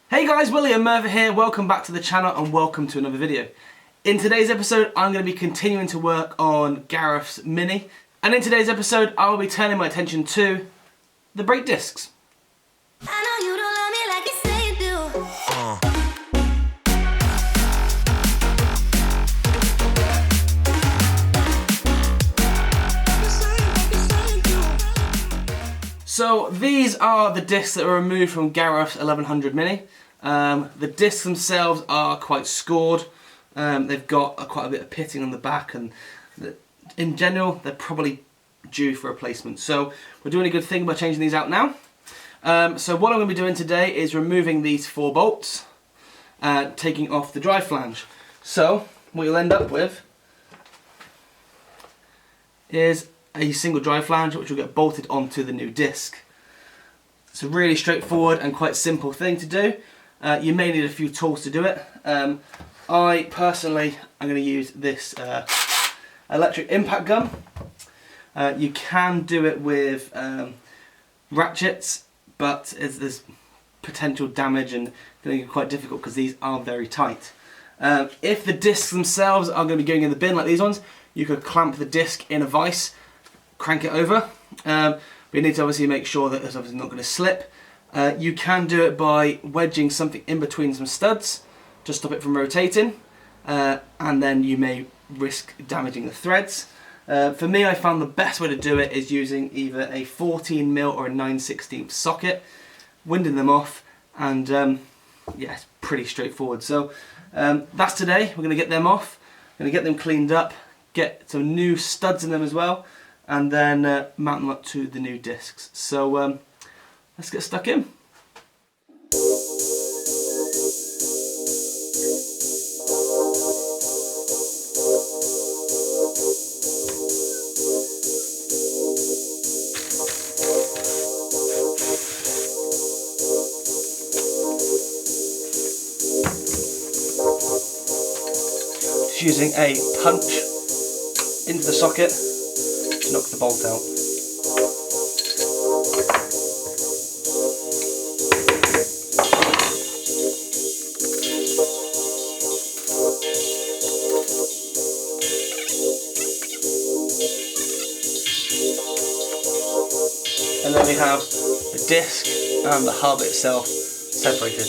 Hey guys, William Murfitt here, welcome back to the channel and welcome to another video. In today's episode I'm going to be continuing to work on Gareth's Mini, and in today's episode I will be turning my attention to the brake discs. So these are the discs that were removed from Gareth's 1100 Mini. The discs themselves are quite scored. They've got quite a bit of pitting on the back, and in general they're probably due for replacement. So we're doing a good thing by changing these out now. So what I'm going to be doing today is removing these 4 bolts, taking off the drive flange. So what you'll end up with is a single drive flange which will get bolted onto the new disc. It's a really straightforward and quite simple thing to do. You may need a few tools to do it. I personally am going to use this electric impact gun. You can do it with ratchets, but there's potential damage and going to be quite difficult because these are very tight. If the discs themselves are going to be going in the bin like these ones, you could clamp the disc in a vise, crank it over, but you need to obviously make sure that it's obviously not going to slip. You can do it by wedging something in between some studs to stop it from rotating, and then you may risk damaging the threads. For me, I found the best way to do it is using either a 14mm or a 9/16 socket, winding them off, and yeah, it's pretty straightforward. So that's today. We're going to get them off, going to get them cleaned up, get some new studs in them as well, and then mount them up to the new discs. So let's get stuck in. Just using a punch into the socket to knock the bolt out. And then we have the disc and the hub itself separated.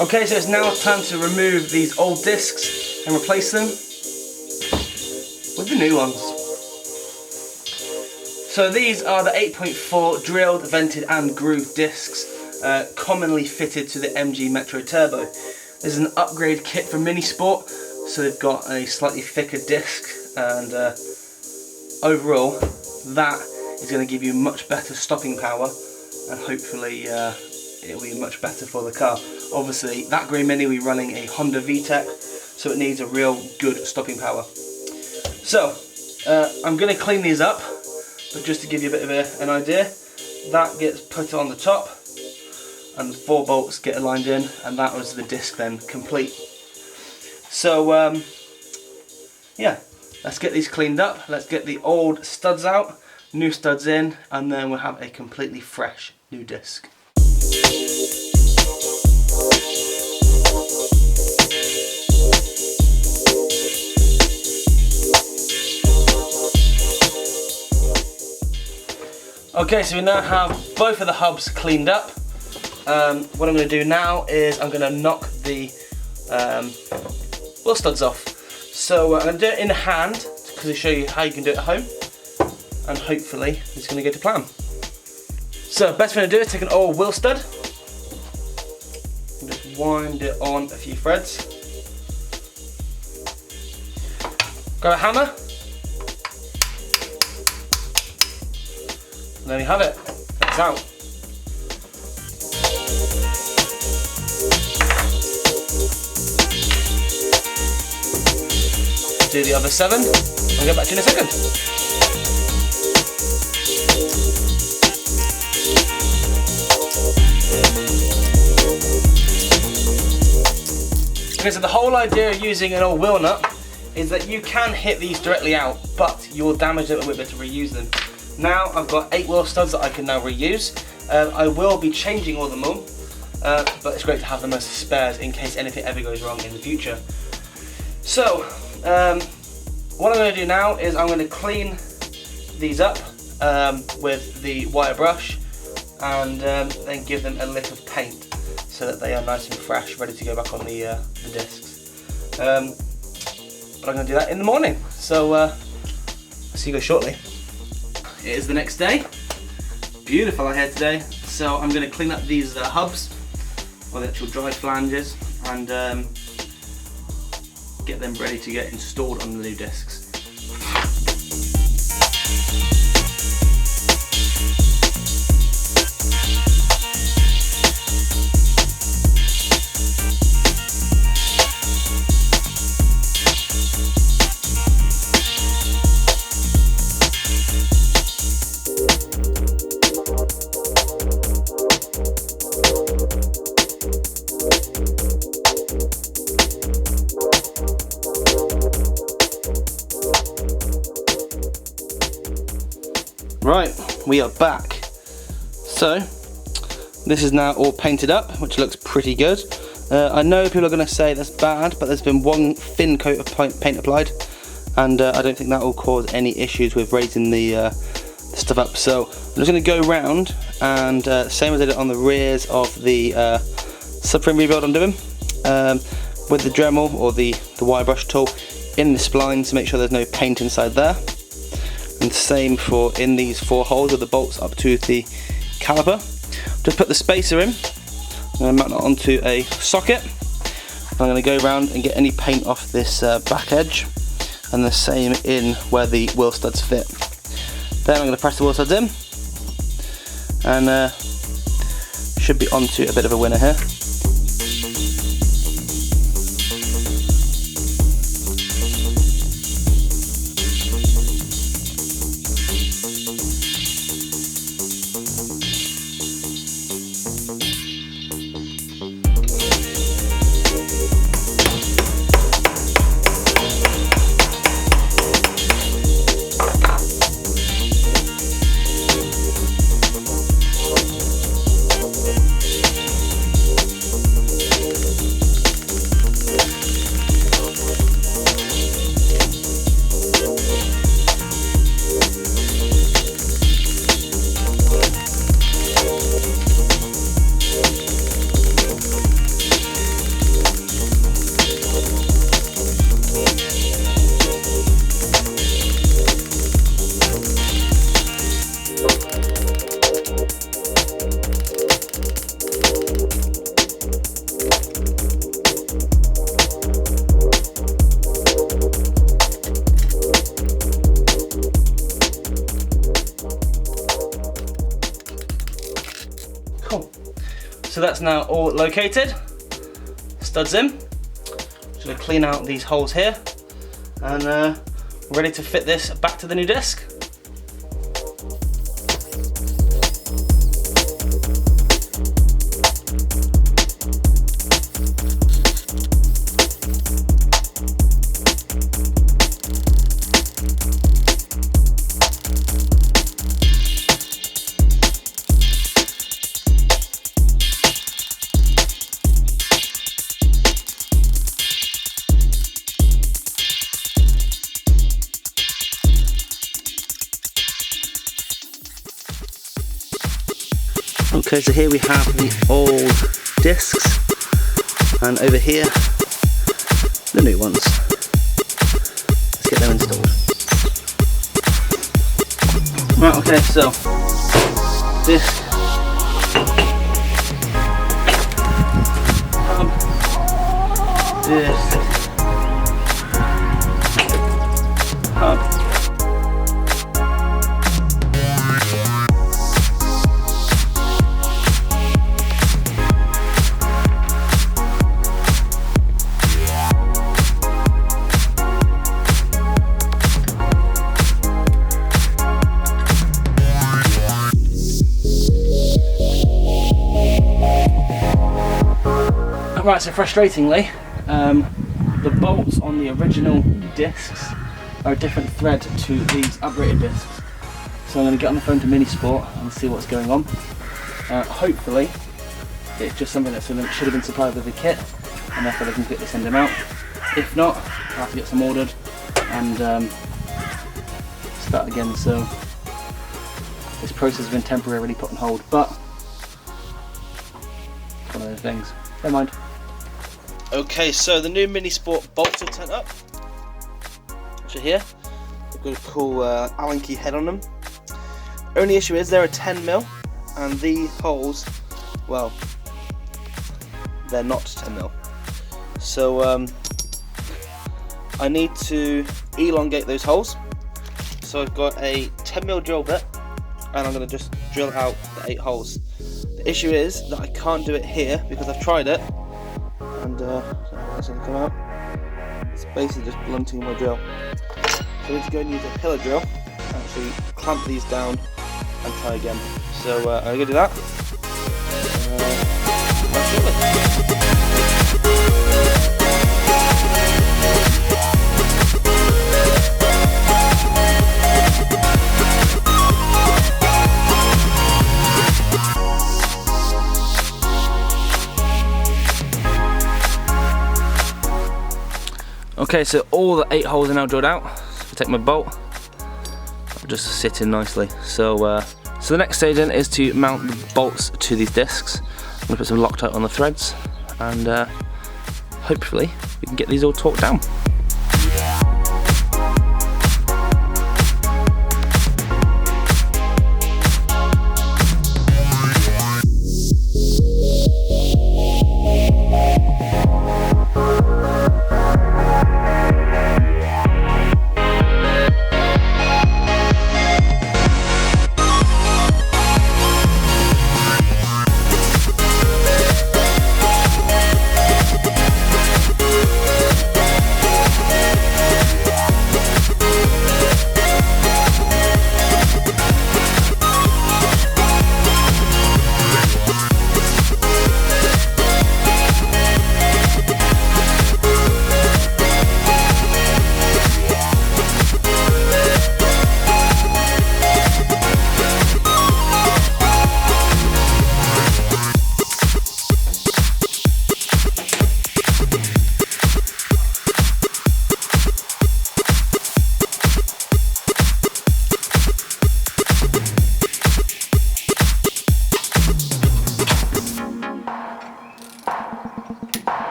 Okay, so it's now time to remove these old discs and replace them with the new ones. So these are the 8.4 drilled, vented and grooved discs, commonly fitted to the MG Metro Turbo. This is an upgrade kit from Mini Sport, so they've got a slightly thicker disc, and overall that is going to give you much better stopping power, and hopefully it will be much better for the car. Obviously that grey Mini we're running a Honda VTEC, so it needs a real good stopping power. So I'm going to clean these up, but just to give you a bit of an idea, that gets put on the top and the 4 bolts get aligned in, and that was the disc then complete. So yeah, let's get these cleaned up, let's get the old studs out, new studs in, and then we'll have a completely fresh new disc. Okay, so we now have both of the hubs cleaned up. What I'm going to do now is I'm going to knock the wheel studs off. So I'm going to do it in hand because I'll show you how you can do it at home, and hopefully it's going to go to plan. So best thing to do is take an old wheel stud and just wind it on a few threads. Grab a hammer. And there you have it. It's out. Do the other 7. I'll get back to you in a second. Okay, so the whole idea of using an old wheel nut is that you can hit these directly out, but you'll damage them a little bit to reuse them. Now I've got 8 wheel studs that I can now reuse, I will be changing all them all, but it's great to have them as spares in case anything ever goes wrong in the future. So, what I'm going to do now is I'm going to clean these up with the wire brush and then give them a lick of paint so that they are nice and fresh, ready to go back on the discs. But I'm going to do that in the morning, so I'll see you guys shortly. It is the next day. Beautiful out here today, so I'm going to clean up these hubs, or the actual dry flanges, and get them ready to get installed on the new discs. Right, we are back. So, this is now all painted up, which looks pretty good. I know people are going to say that's bad, but there's been one thin coat of paint applied, and I don't think that will cause any issues with raising the stuff up. So, I'm just going to go round, and same as I did on the rears of the subframe rebuild I'm doing, with the Dremel or the wire brush tool in the splines to make sure there's no paint inside there. And same for in these 4 holes with the bolts up to the caliper. Just put the spacer in. I'm going to mount that onto a socket. I'm going to go around and get any paint off this back edge, and the same in where the wheel studs fit. Then I'm going to press the wheel studs in, and should be onto a bit of a winner here. Cool. So that's now all located. Studs in. Just going to clean out these holes here, and ready to fit this back to the new disc. Okay, so here we have the old discs, and over here the new ones. Let's get them installed. Right, okay, so disc, hub, Right, so frustratingly, the bolts on the original discs are a different thread to these upgraded discs. So I'm going to get on the phone to Mini Sport and see what's going on. Hopefully it's just something that should have been supplied with the kit, and therefore they can quickly send them out. If not, I'll have to get some ordered and start again. So this process has been temporarily put on hold, but it's one of those things. Never mind. Okay, so the new Mini Sport bolts are turned up, which are here. They've got a cool Allen key head on them. Only issue is they're a 10mm, and these holes, well, they're not 10mm. So I need to elongate those holes. So I've got a 10mm drill bit, and I'm going to just drill out the 8 holes. The issue is that I can't do it here because I've tried it, and that's going to come out. It's basically just blunting my drill. So I need to go and use a pillar drill, actually clamp these down and try again. So I'm going to do that. Okay, so all the 8 holes are now drilled out. So I take my bolt, I'll just sit in nicely. So the next stage then is to mount the bolts to these discs. I'm going to put some Loctite on the threads, and hopefully we can get these all torqued down.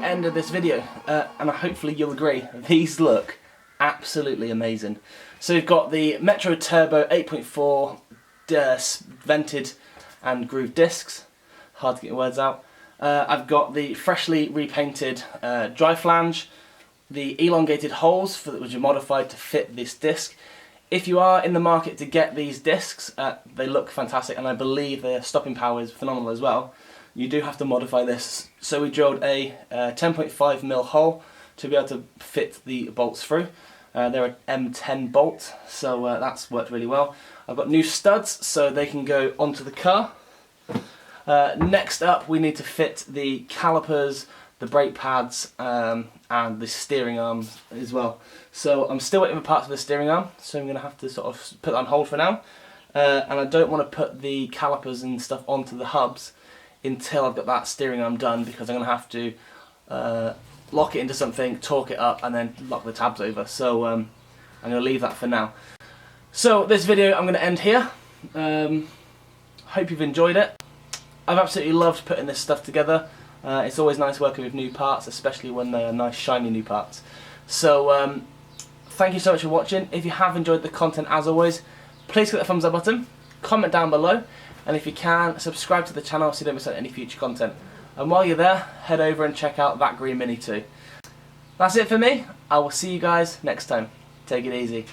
End of this video, and hopefully you'll agree, these look absolutely amazing. So we've got the Metro Turbo 8.4 vented and grooved discs, hard to get your words out. I've got the freshly repainted dry flange, the elongated holes which are modified to fit this disc. If you are in the market to get these discs, they look fantastic, and I believe their stopping power is phenomenal as well. You do have to modify this. So we drilled a 10.5mm hole to be able to fit the bolts through. They're an M10 bolt, so that's worked really well. I've got new studs so they can go onto the car. Next up, we need to fit the calipers, the brake pads, and the steering arms as well. So I'm still waiting for parts of the steering arm, so I'm going to have to sort of put that on hold for now. And I don't want to put the calipers and stuff onto the hubs until I've got that steering arm done, because I'm going to have to lock it into something, torque it up, and then lock the tabs over. So I'm going to leave that for now. So this video I'm going to end here. Hope you've enjoyed it. I've absolutely loved putting this stuff together. It's always nice working with new parts, especially when they are nice shiny new parts. So thank you so much for watching. If you have enjoyed the content, as always, please click the thumbs up button, comment down below, and if you can, subscribe to the channel so you don't miss out any future content. And while you're there, head over and check out that green Mini too. That's it for me. I will see you guys next time. Take it easy.